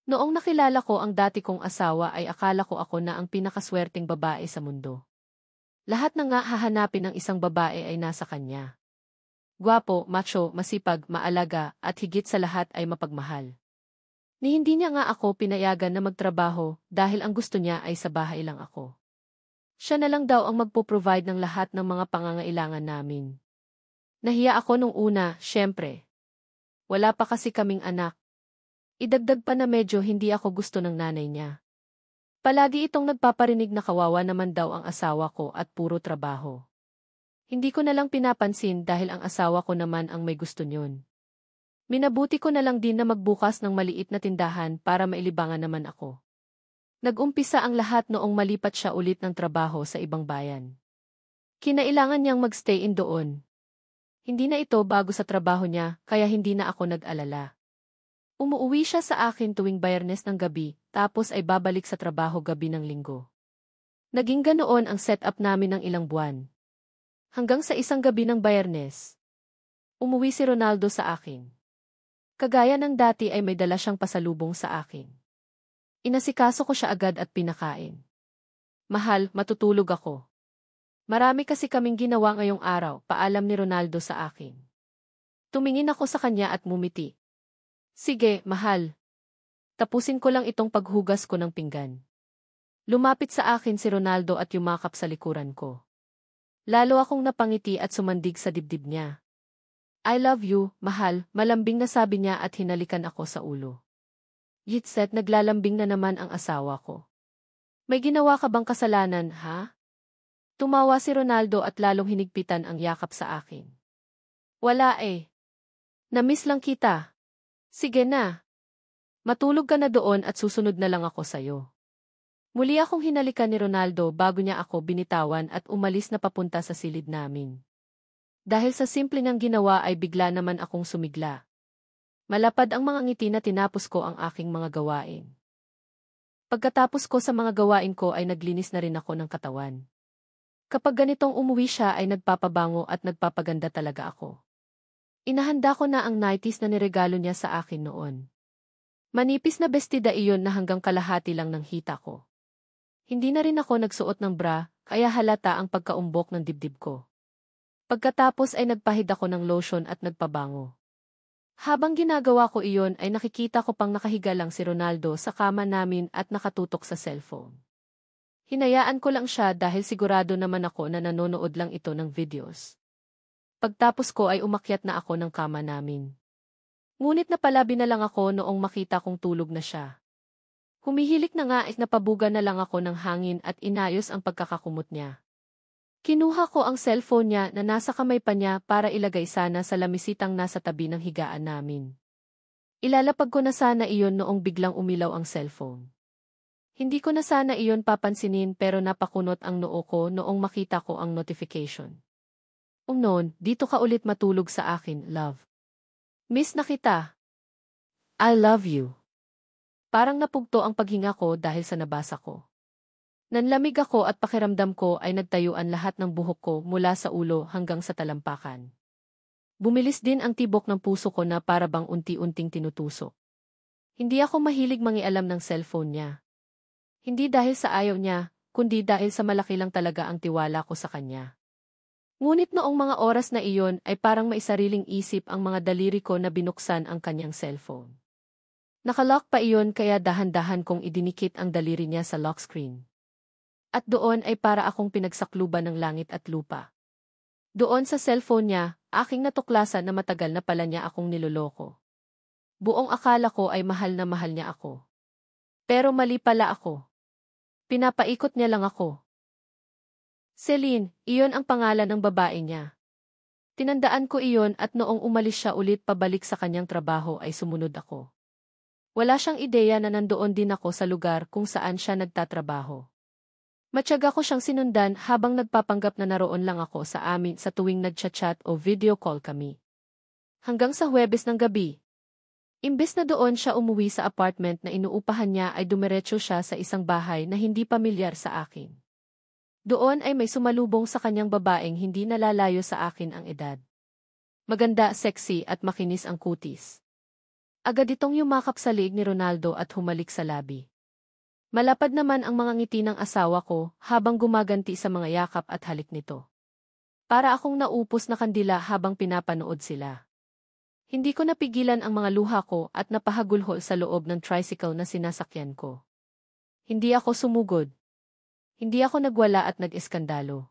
Noong nakilala ko ang dati kong asawa ay akala ko ako na ang pinakaswerteng babae sa mundo. Lahat na nga hahanapin ng isang babae ay nasa kanya. Gwapo, macho, masipag, maalaga, at higit sa lahat ay mapagmahal. Ni hindi niya nga ako pinayagan na magtrabaho dahil ang gusto niya ay sa bahay lang ako. Siya na lang daw ang magpo-provide ng lahat ng mga pangangailangan namin. Nahiya ako nung una, syempre. Wala pa kasi kaming anak. Idagdag pa na medyo hindi ako gusto ng nanay niya. Palagi itong nagpaparinig na kawawa naman daw ang asawa ko at puro trabaho. Hindi ko na lang pinapansin dahil ang asawa ko naman ang may gusto niyon. Minabuti ko na lang din na magbukas ng maliit na tindahan para mailibangan naman ako. Nag-umpisa ang lahat noong malipat siya ulit ng trabaho sa ibang bayan. Kinailangan niyang magstay in doon. Hindi na ito bago sa trabaho niya kaya hindi na ako nag-alala. Umuuwi siya sa akin tuwing Biyernes ng gabi, tapos ay babalik sa trabaho gabi ng Linggo. Naging ganoon ang setup namin ng ilang buwan. Hanggang sa isang gabi ng Biyernes, umuwi si Ronaldo sa akin. Kagaya ng dati ay may dala siyang pasalubong sa akin. Inasikaso ko siya agad at pinakain. Mahal, matutulog ako. Marami kasi kaming ginawa ngayong araw, paalam ni Ronaldo sa akin. Tumingin ako sa kanya at mumiti. Sige, mahal. Tapusin ko lang itong paghugas ko ng pinggan. Lumapit sa akin si Ronaldo at yumakap sa likuran ko. Lalo akong napangiti at sumandig sa dibdib niya. I love you, mahal, malambing na sabi niya at hinalikan ako sa ulo. Yitset, naglalambing na naman ang asawa ko. May ginawa ka bang kasalanan, ha? Tumawa si Ronaldo at lalong hinigpitan ang yakap sa akin. Wala eh. Namiss lang kita. Sige na. Matulog ka na doon at susunod na lang ako sayo. Muli akong hinalikan ni Ronaldo bago niya ako binitawan at umalis na papunta sa silid namin. Dahil sa simple niyang ginawa ay bigla naman akong sumigla. Malapad ang mga ngiti na tinapos ko ang aking mga gawain. Pagkatapos ko sa mga gawain ko ay naglinis na rin ako ng katawan. Kapag ganitong umuwi siya ay nagpapabango at nagpapaganda talaga ako. Inahanda ko na ang nighties na niregalo niya sa akin noon. Manipis na bestida iyon na hanggang kalahati lang ng hita ko. Hindi na rin ako nagsuot ng bra, kaya halata ang pagkaumbok ng dibdib ko. Pagkatapos ay nagpahid ako ng lotion at nagpabango. Habang ginagawa ko iyon ay nakikita ko pang nakahiga lang si Ronaldo sa kama namin at nakatutok sa cellphone. Hinayaan ko lang siya dahil sigurado naman ako na nanonood lang ito ng videos. Pagtapos ko ay umakyat na ako ng kama namin. Ngunit napalabi na lang ako noong makita kong tulog na siya. Humihilik na nga at napabuga na lang ako ng hangin at inayos ang pagkakakumot niya. Kinuha ko ang cellphone niya na nasa kamay pa niya para ilagay sana sa lamisitang nasa tabi ng higaan namin. Ilalapag ko na sana iyon noong biglang umilaw ang cellphone. Hindi ko na sana iyon papansinin pero napakunot ang noo ko noong makita ko ang notification. Noon, dito ka ulit matulog sa akin, love. Miss na kita. I love you. Parang napugto ang paghinga ko dahil sa nabasa ko. Nanlamig ako at pakiramdam ko ay nagtayuan lahat ng buhok ko mula sa ulo hanggang sa talampakan. Bumilis din ang tibok ng puso ko na para bang unti-unting tinutusok. Hindi ako mahilig mangialam ng cellphone niya. Hindi dahil sa ayaw niya, kundi dahil sa malaki lang talaga ang tiwala ko sa kanya. Ngunit noong mga oras na iyon ay parang may sariling isip ang mga daliri ko na binuksan ang kanyang cellphone. Nakalock pa iyon kaya dahan-dahan kong idinikit ang daliri niya sa lock screen. At doon ay para akong pinagsakluban ng langit at lupa. Doon sa cellphone niya, aking natuklasan na matagal na pala niya akong niloloko. Buong akala ko ay mahal na mahal niya ako. Pero mali pala ako. Pinapaikot niya lang ako. Celine, iyon ang pangalan ng babae niya. Tinandaan ko iyon at noong umalis siya ulit pabalik sa kanyang trabaho ay sumunod ako. Wala siyang ideya na nandoon din ako sa lugar kung saan siya nagtatrabaho. Matyaga ko siyang sinundan habang nagpapanggap na naroon lang ako sa amin sa tuwing nagchat-chat o video call kami. Hanggang sa Huwebes ng gabi. Imbes na doon siya umuwi sa apartment na inuupahan niya ay dumiretso siya sa isang bahay na hindi pamilyar sa akin. Doon ay may sumalubong sa kanyang babaeng hindi nalalayo sa akin ang edad. Maganda, sexy at makinis ang kutis. Agad itong yumakap sa liig ni Ronaldo at humalik sa labi. Malapad naman ang mga ngiti ng asawa ko habang gumaganti sa mga yakap at halik nito. Para akong naupos na kandila habang pinapanood sila. Hindi ko napigilan ang mga luha ko at napahagulhol sa loob ng tricycle na sinasakyan ko. Hindi ako sumugod. Hindi ako nagwala at nag-eskandalo.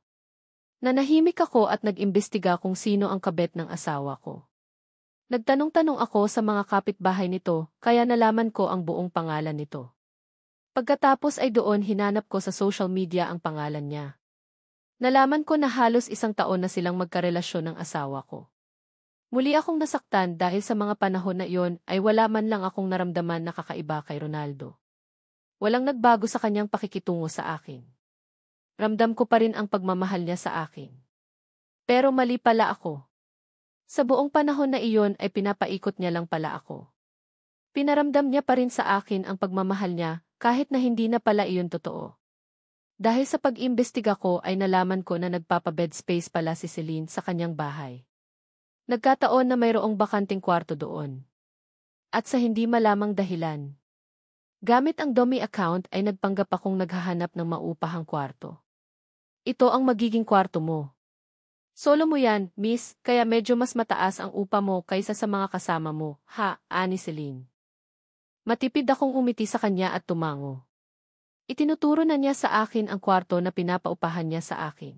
Nanahimik ako at nag-imbestiga kung sino ang kabet ng asawa ko. Nagtanong-tanong ako sa mga kapitbahay nito, kaya nalaman ko ang buong pangalan nito. Pagkatapos ay doon hinanap ko sa social media ang pangalan niya. Nalaman ko na halos 1 taon na silang magkarelasyon ng asawa ko. Muli akong nasaktan dahil sa mga panahon na iyon ay wala man lang akong naramdaman na kakaiba kay Ronaldo. Walang nagbago sa kanyang pakikitungo sa akin. Ramdam ko pa rin ang pagmamahal niya sa akin. Pero mali pala ako. Sa buong panahon na iyon ay pinapaikot niya lang pala ako. Pinaramdam niya pa rin sa akin ang pagmamahal niya kahit na hindi na pala iyon totoo. Dahil sa pag-imbestiga ko ay nalaman ko na nagpapabed space pala si Celine sa kanyang bahay. Nagkataon na mayroong bakanting kwarto doon. At sa hindi malamang dahilan. Gamit ang dummy account ay nagpanggap akong naghahanap ng maupahang kwarto. Ito ang magiging kwarto mo. Solo mo yan, miss, kaya medyo mas mataas ang upa mo kaysa sa mga kasama mo, ha, ani Celine. Matipid akong umiti sa kanya at tumango. Itinuturo na niya sa akin ang kwarto na pinapaupahan niya sa akin.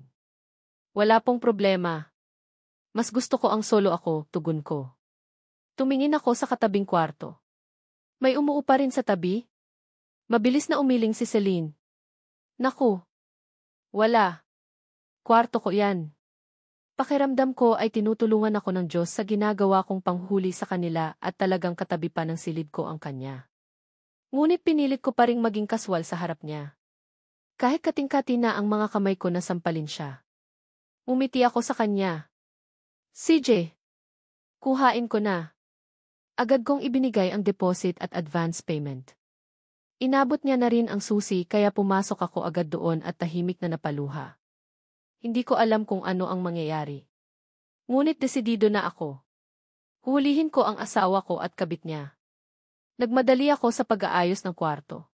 Wala pong problema. Mas gusto ko ang solo ako, tugon ko. Tumingin ako sa katabing kwarto. May umuupa rin sa tabi? Mabilis na umiling si Celine. Naku. Wala. Kwarto ko yan. Pakiramdam ko ay tinutulungan ako ng Diyos sa ginagawa kong panghuli sa kanila at talagang katabi pa ng silid ko ang kanya. Ngunit pinilit ko pa ring maging kaswal sa harap niya. Kahit kating-kati na ang mga kamay ko na sampalin siya. Umiti ako sa kanya. CJ, kuhain ko na. Agad kong ibinigay ang deposit at advance payment. Inabot niya na rin ang susi kaya pumasok ako agad doon at tahimik na napaluha. Hindi ko alam kung ano ang mangyayari. Ngunit desidido na ako. Huhulihin ko ang asawa ko at kabit niya. Nagmadali ako sa pag-aayos ng kwarto.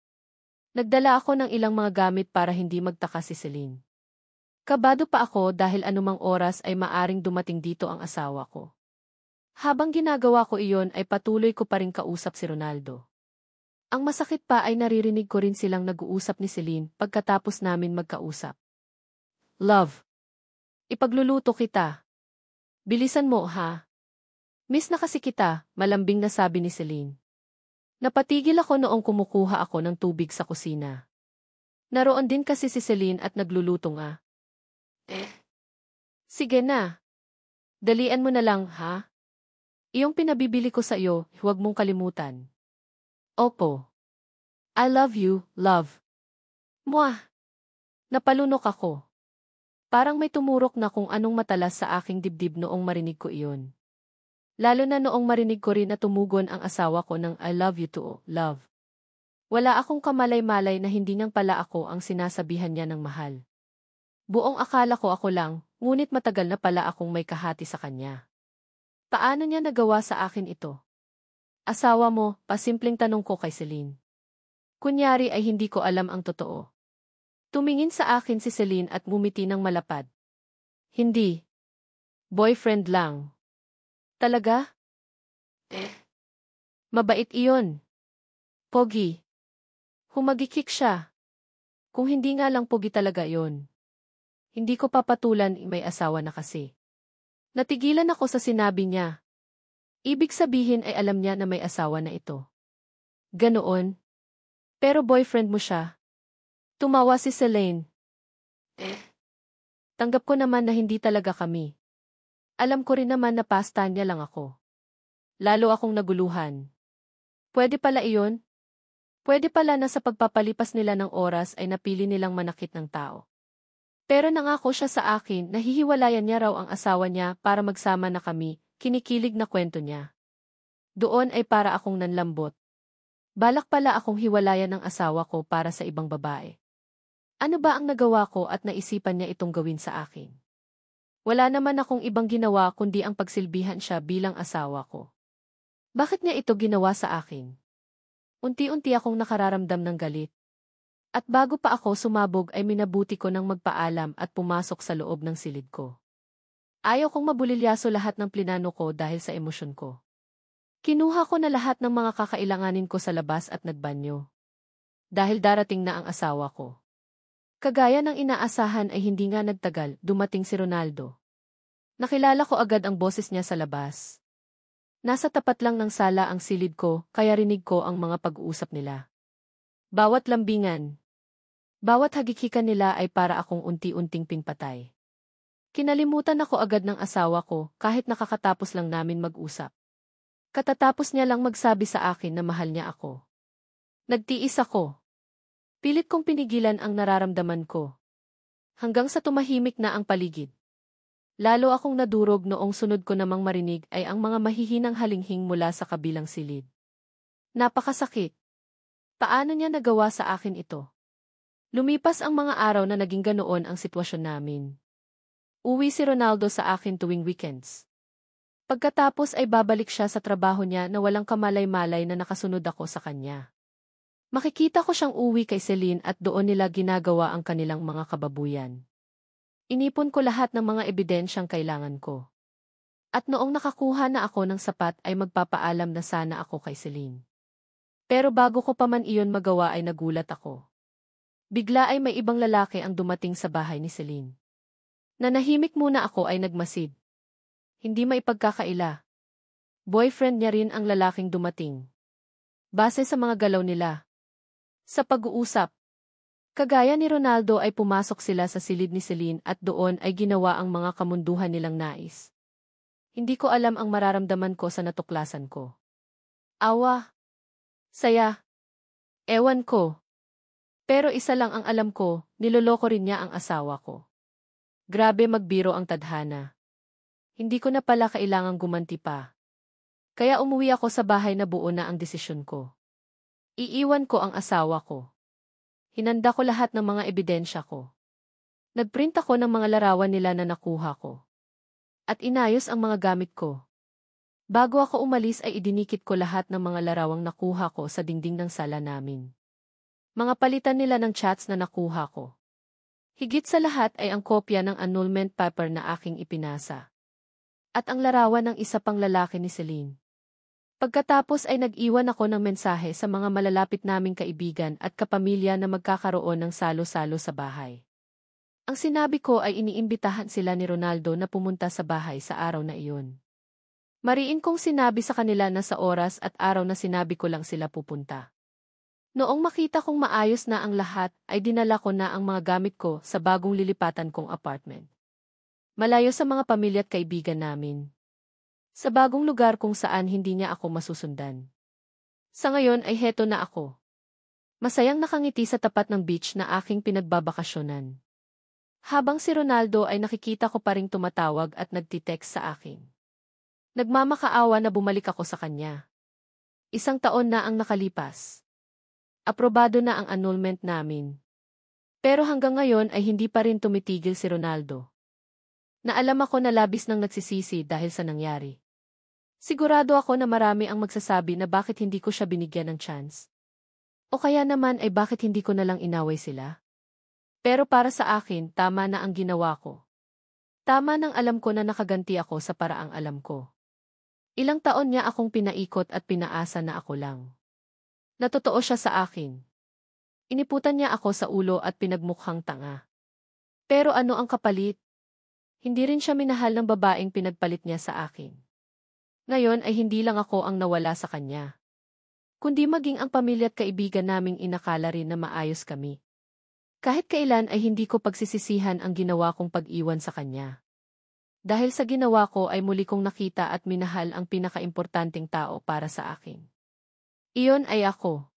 Nagdala ako ng ilang mga gamit para hindi magtaka si Celine. Kabado pa ako dahil anumang oras ay maaring dumating dito ang asawa ko. Habang ginagawa ko iyon ay patuloy ko pa rin kausap si Ronaldo. Ang masakit pa ay naririnig ko rin silang nag-uusap ni Celine pagkatapos namin magkausap. Love. Ipagluluto kita. Bilisan mo, ha? Miss na kasi kita, malambing na sabi ni Celine. Napatigil ako noong kumukuha ako ng tubig sa kusina. Naroon din kasi si Celine at nagluluto nga. Sige na. Dalian mo na lang, ha? Iyong pinabibili ko sa iyo, huwag mong kalimutan. Opo. I love you, love. Mwah! Napalunok ako. Parang may tumurok na kung anong matalas sa aking dibdib noong marinig ko iyon. Lalo na noong marinig ko rin na tumugon ang asawa ko ng I love you too, love. Wala akong kamalay-malay na hindi nang pala ako ang sinasabihan niya ng mahal. Buong akala ko ako lang, ngunit matagal na pala akong may kahati sa kanya. Paano niya nagawa sa akin ito? Asawa mo, pasimpleng tanong ko kay Celine. Kunyari ay hindi ko alam ang totoo. Tumingin sa akin si Celine at ngumiti ng malapad. Hindi. Boyfriend lang. Talaga? Mabait iyon. Pogi. Humagikik siya. Kung hindi nga lang pogi talaga yon. Hindi ko papatulan may asawa na kasi. Natigilan ako sa sinabi niya. Ibig sabihin ay alam niya na may asawa na ito. Ganoon. Pero boyfriend mo siya. Tumawa si Celine. Tanggap ko naman na hindi talaga kami. Alam ko rin naman na pasta niya lang ako. Lalo akong naguluhan. Pwede pala iyon? Pwede pala na sa pagpapalipas nila ng oras ay napili nilang manakit ng tao. Pero nangako siya sa akin na hihiwalayan niya raw ang asawa niya para magsama na kami, kinikilig na kwento niya. Doon ay para akong nanlambot. Balak pala akong hiwalayan ng asawa ko para sa ibang babae. Ano ba ang nagawa ko at naisipan niya itong gawin sa akin? Wala naman akong ibang ginawa kundi ang pagsilbihan siya bilang asawa ko. Bakit niya ito ginawa sa akin? Unti-unti akong nakararamdam ng galit. At bago pa ako sumabog ay minabuti ko ng magpaalam at pumasok sa loob ng silid ko. Ayaw kong mabulilyaso lahat ng plinano ko dahil sa emosyon ko. Kinuha ko na lahat ng mga kakailanganin ko sa labas at nagbanyo. Dahil darating na ang asawa ko. Kagaya ng inaasahan ay hindi nga nagtagal, dumating si Ronaldo. Nakilala ko agad ang boses niya sa labas. Nasa tapat lang ng sala ang silid ko, kaya rinig ko ang mga pag-uusap nila. Bawat lambingan, bawat hagikikan nila ay para akong unti-unting pinpatay. Kinalimutan ako agad ng asawa ko kahit nakakatapos lang namin mag-usap. Katatapos niya lang magsabi sa akin na mahal niya ako. Nagtiis ako. Pilit kong pinigilan ang nararamdaman ko. Hanggang sa tumahimik na ang paligid. Lalo akong nadurog noong sunod ko namang marinig ay ang mga mahihinang halinghing mula sa kabilang silid. Napakasakit. Paano niya nagawa sa akin ito? Lumipas ang mga araw na naging ganoon ang sitwasyon namin. Uwi si Ronaldo sa akin tuwing weekends. Pagkatapos ay babalik siya sa trabaho niya na walang kamalay-malay na nakasunod ako sa kanya. Makikita ko siyang uwi kay Celine at doon nila ginagawa ang kanilang mga kababuyan. Inipon ko lahat ng mga ebidensyang kailangan ko. At noong nakakuha na ako ng sapat ay magpapaalam na sana ako kay Celine. Pero bago ko pa man iyon magawa ay nagulat ako. Bigla ay may ibang lalaki ang dumating sa bahay ni Celine. Nanahimik muna ako ay nagmasid. Hindi maipagkakaila. Boyfriend niya rin ang lalaking dumating. Base sa mga galaw nila. Sa pag-uusap, kagaya ni Ronaldo ay pumasok sila sa silid ni Celine at doon ay ginawa ang mga kamunduhan nilang nais. Hindi ko alam ang mararamdaman ko sa natuklasan ko. Awa. Saya. Ewan ko. Pero isa lang ang alam ko, niloloko rin niya ang asawa ko. Grabe magbiro ang tadhana. Hindi ko na pala kailangang gumanti pa. Kaya umuwi ako sa bahay na buo na ang desisyon ko. Iiwan ko ang asawa ko. Hinanda ko lahat ng mga ebidensya ko. Nagprint ako ng mga larawan nila na nakuha ko. At inayos ang mga gamit ko. Bago ako umalis ay idinikit ko lahat ng mga larawang nakuha ko sa dingding ng sala namin. Mga palitan nila ng chats na nakuha ko. Higit sa lahat ay ang kopya ng annulment paper na aking ipinasa. At ang larawan ng isa pang lalaki ni Celine. Pagkatapos ay nag-iwan ako ng mensahe sa mga malalapit naming kaibigan at kapamilya na magkakaroon ng salo-salo sa bahay. Ang sinabi ko ay iniimbitahan sila ni Ronaldo na pumunta sa bahay sa araw na iyon. Mariin kong sinabi sa kanila na sa oras at araw na sinabi ko lang sila pupunta. Noong makita kong maayos na ang lahat ay dinala ko na ang mga gamit ko sa bagong lilipatan kong apartment. Malayo sa mga pamilya at kaibigan namin. Sa bagong lugar kung saan hindi niya ako masusundan. Sa ngayon ay heto na ako. Masayang nakangiti sa tapat ng beach na aking pinagbabakasyonan. Habang si Ronaldo ay nakikita ko pa ring tumatawag at nagtitext sa akin. Nagmamakaawa na bumalik ako sa kanya. 1 taon na ang nakalipas. Aprobado na ang annulment namin. Pero hanggang ngayon ay hindi pa rin tumitigil si Ronaldo. Naalam ako na labis nang nagsisisi dahil sa nangyari. Sigurado ako na marami ang magsasabi na bakit hindi ko siya binigyan ng chance. O kaya naman ay bakit hindi ko na lang inaway sila. Pero para sa akin, tama na ang ginawa ko. Tama nang alam ko na nakaganti ako sa paraang alam ko. Ilang taon niya akong pinaikot at pinaasa na ako lang. Natotoo siya sa akin. Iniputan niya ako sa ulo at pinagmukhang tanga. Pero ano ang kapalit? Hindi rin siya minahal ng babaeng pinagpalit niya sa akin. Ngayon ay hindi lang ako ang nawala sa kanya. Kundi maging ang pamilya at kaibigan naming inakala rin na maayos kami. Kahit kailan ay hindi ko pagsisisihan ang ginawa kong pag-iwan sa kanya. Dahil sa ginawa ko ay muli kong nakita at minahal ang pinakaimportanteng tao para sa akin. Iyon ay ako.